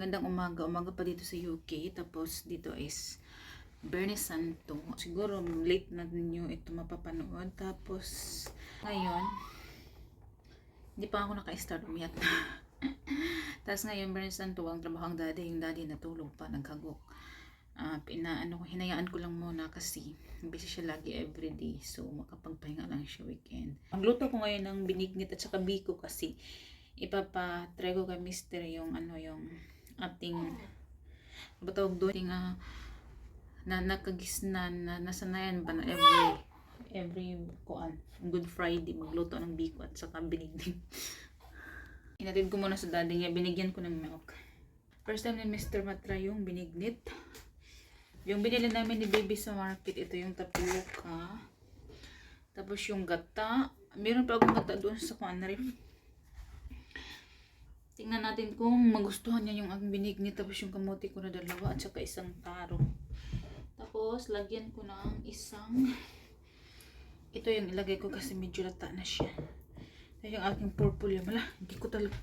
magandang umaga. Umaga pa dito sa UK. Tapos dito is Bernie Santo. Siguro late na ninyo ito mapapanood. Tapos ngayon, hindi pa ako naka-start umiyak. Tapos ngayon, Bernie Santo, ang trabaho ang daddy. Yung daddy natulog pa, nagkagok. Hinayaan ko lang muna kasi busy siya lagi everyday. So, makapagpahinga lang siya weekend. Magluto ko ngayon ng binignit at saka biko kasi ipapatry ko kay Mister yung yung ating batawag doon na nakagisnan na nasanayan ba na every Good Friday magluto ng biko at saka binignit. Inatid ko muna sa daddy niya, binigyan ko ng milk. First time ni Mr. matry yung binignit. Yung binili namin ni baby sa market, ito yung tapioca. Tapos yung gata. Meron pa akong gata doon sa kuanarif. Tingnan natin kung magustuhan niya yung aking binignit. Tapos yung kamote ko na dalawa at saka isang taro. Tapos lagyan ko ng isang, ito yung ilagay ko kasi medyo lata na siya. Ito yung aking purple yan. Wala, hindi ko talaga.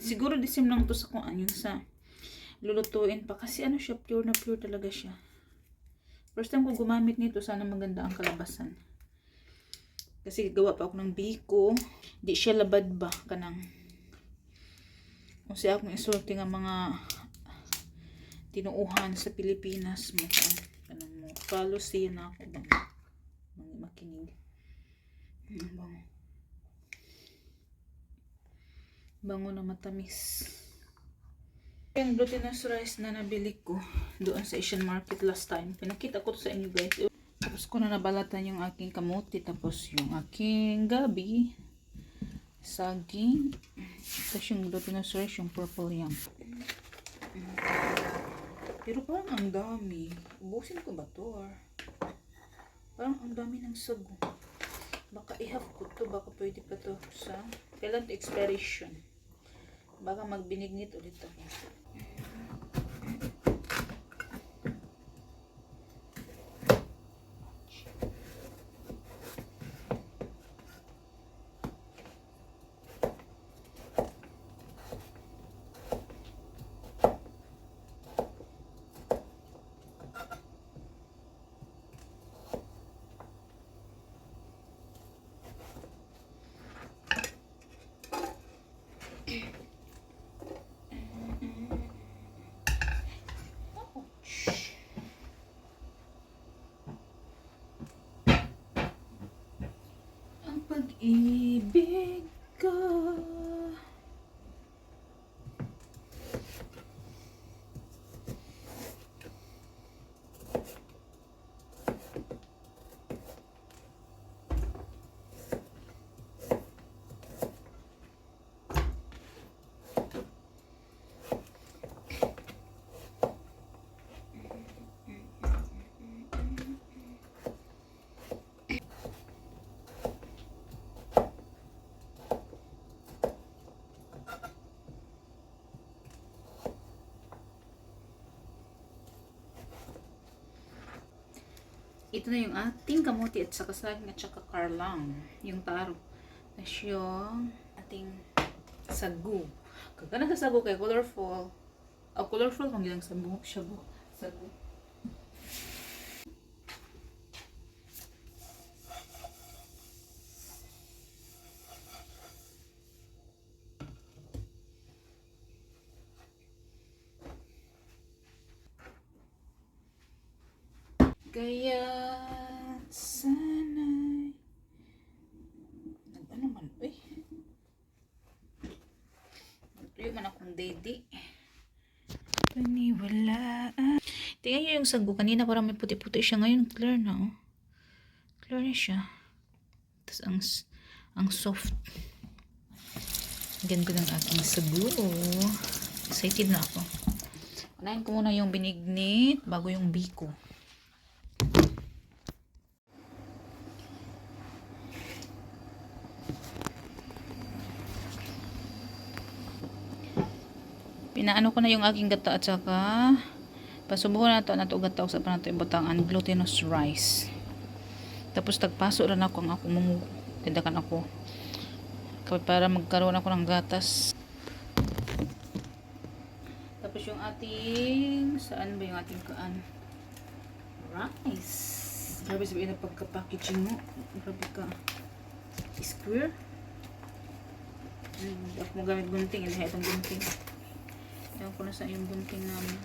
Siguro disim lang to sa kuan yung sa lulutuin pa kasi siya, pure na pure talaga siya. First time ko gumamit nito, sana maganda ang kalabasan. Kasi gawa pa ako ng biko, di siya labad ba kanang. Kasi akong isulti nga mga tinuuhan sa Pilipinas mo kanang mo. Follow siya na ako bang makinig. Bango na matamis. Yung glutinous rice na nabili ko doon sa Asian market last time. Pinakita ko to sa inyo guys. Tapos ko na nabalatan yung aking kamote. Tapos yung aking gabi. Saging. Tapos yung glutinous rice, yung purple yam. Pero parang ang dami. Ubusin ko ba to? Parang ang dami ng sago. Baka i-half ko to. Baka pwede pa to sa kailan to expiration. Baka magbinignit ulit ako. Pag-ibig ka. Ito na yung ating kamote at saka saging at saka karlang. Yung taro. Tapos yung ating sagu. Kagana sa sagu kay colorful. Colorful kung ilang sagu. Sagu. Kaya sana'y ano man natuyo man akong daddy paniwalaan. Tingnan nyo yung sago kanina parang may puti-puti siya, ngayon clear na clear na siya. Tapos ang soft. Ganda ng aking sago. Excited na ako. Unahin ko muna yung binignit bago yung biko. Pinaano ko na yung aking gata at saka pasubukan na ito gata sa panato ibutang ang glutinous rice. Tapos tagpaso rin ako ang akong tindakan ako para magkaroon ako ng gatas. yung ating, saan ba yung ating rice. Grabe sabihin na pagka-packaging mo. Grabe ka. Square. Ako mo gamit gunting. Hindi itong gunting. Ewan ko na sa yung gunting namin.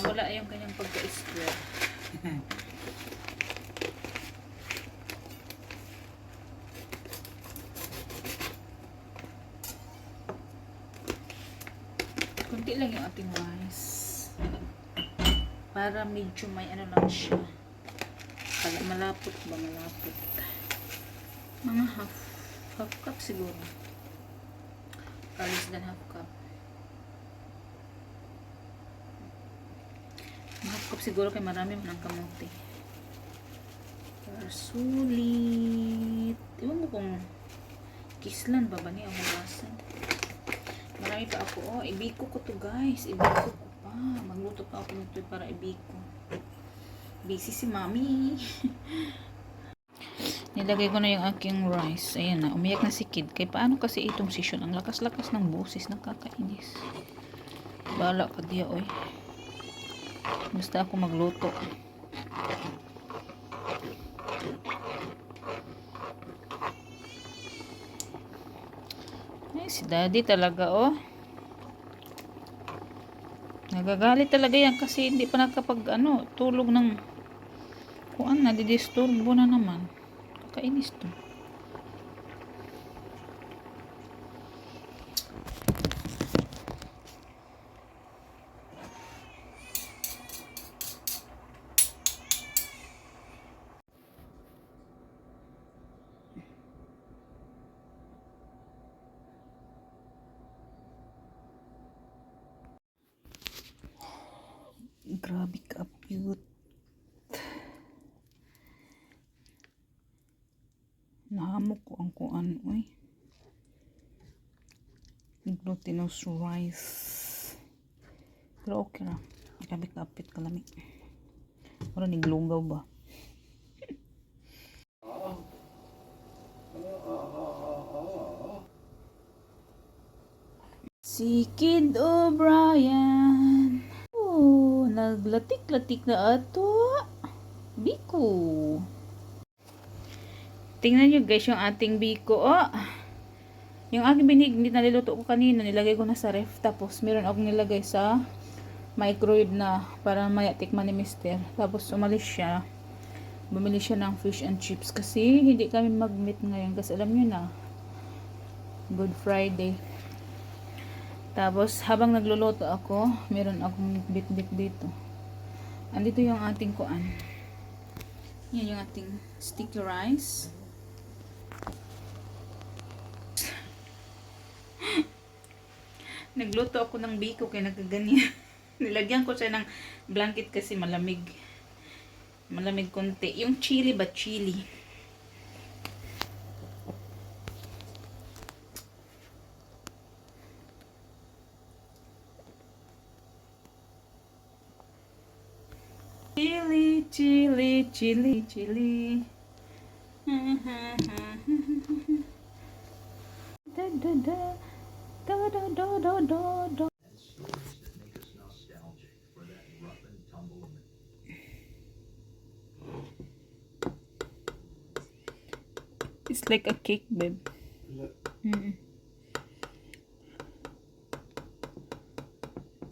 Nawala yung kanyang pagka-square. Kunti lang yung ating rice. Para medyo may ano lang siya. Malapot ba? Malapot. Mga half cup siguro. Less than half cup. Half cup siguro kay marami man ang kamote. Para sulit. Iwan mo kung kislan ba niya ang hugasan. Marami pa ako. Oh, ibiko ko to guys. Ibiko ko pa. Magluto pa ako nito para ibiko. Busy si mami. Nilagay ko na yung aking rice. Ayan na. Umiyak na si Kid. Kaya paano kasi itong session? Ang lakas-lakas ng boses. Nakakainis. Bala ka diya, oy. Basta ako magluto. Ay, si daddy talaga, oh. Nagagalit talaga yan kasi hindi pa nakapag, tulog ng kuan na, didisturbo na naman. Kakainis to. Grabe ka, cute. Nahamok ko ang kuan, oy. Glutinous rice. Pero okay na. Grabe ka, apit kalami. Parang niglugaw ba? Si Kid O'Brien. Oh, naglatik-latik na ato. Biko. Tingnan nyo guys yung ating biko. Oh, yung aking binigit na niluto ko kanina, nilagay ko na sa ref. Tapos meron akong nilagay sa microwave na para maya tikman ni Mister. Tapos umalis siya. Bumili siya ng fish and chips kasi hindi kami mag-meet ngayon. Kasi alam nyo na, Good Friday. Tapos habang nagluluto ako, meron akong bit-bit dito. Andito yung ating kuan. Yan yung ating sticky rice. Nagluto ako ng biko kaya nagkaganyan. Nilagyan ko siya ng blanket kasi malamig. Malamig konti. Yung chili ba? Chili. Chili, chili, chili, chili. Da da da. Da da da da da da. It's like a cake, babe.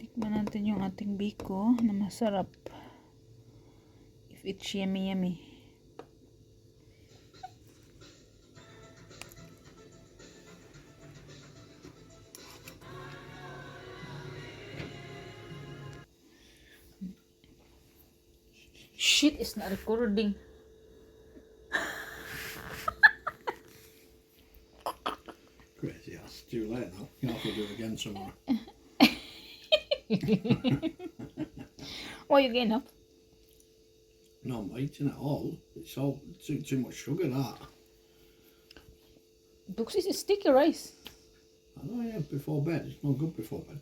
Tikman natin yung ating biko na masarap. If it's yummy, yummy. Shit, it's not recording. Crazy ass. Too late now. You'll have to do it again tomorrow. Why you getting up? No, I'm eating it all. It's all too much sugar, that. Because it's sticky rice. I know, yeah, before bed. It's not good before bed.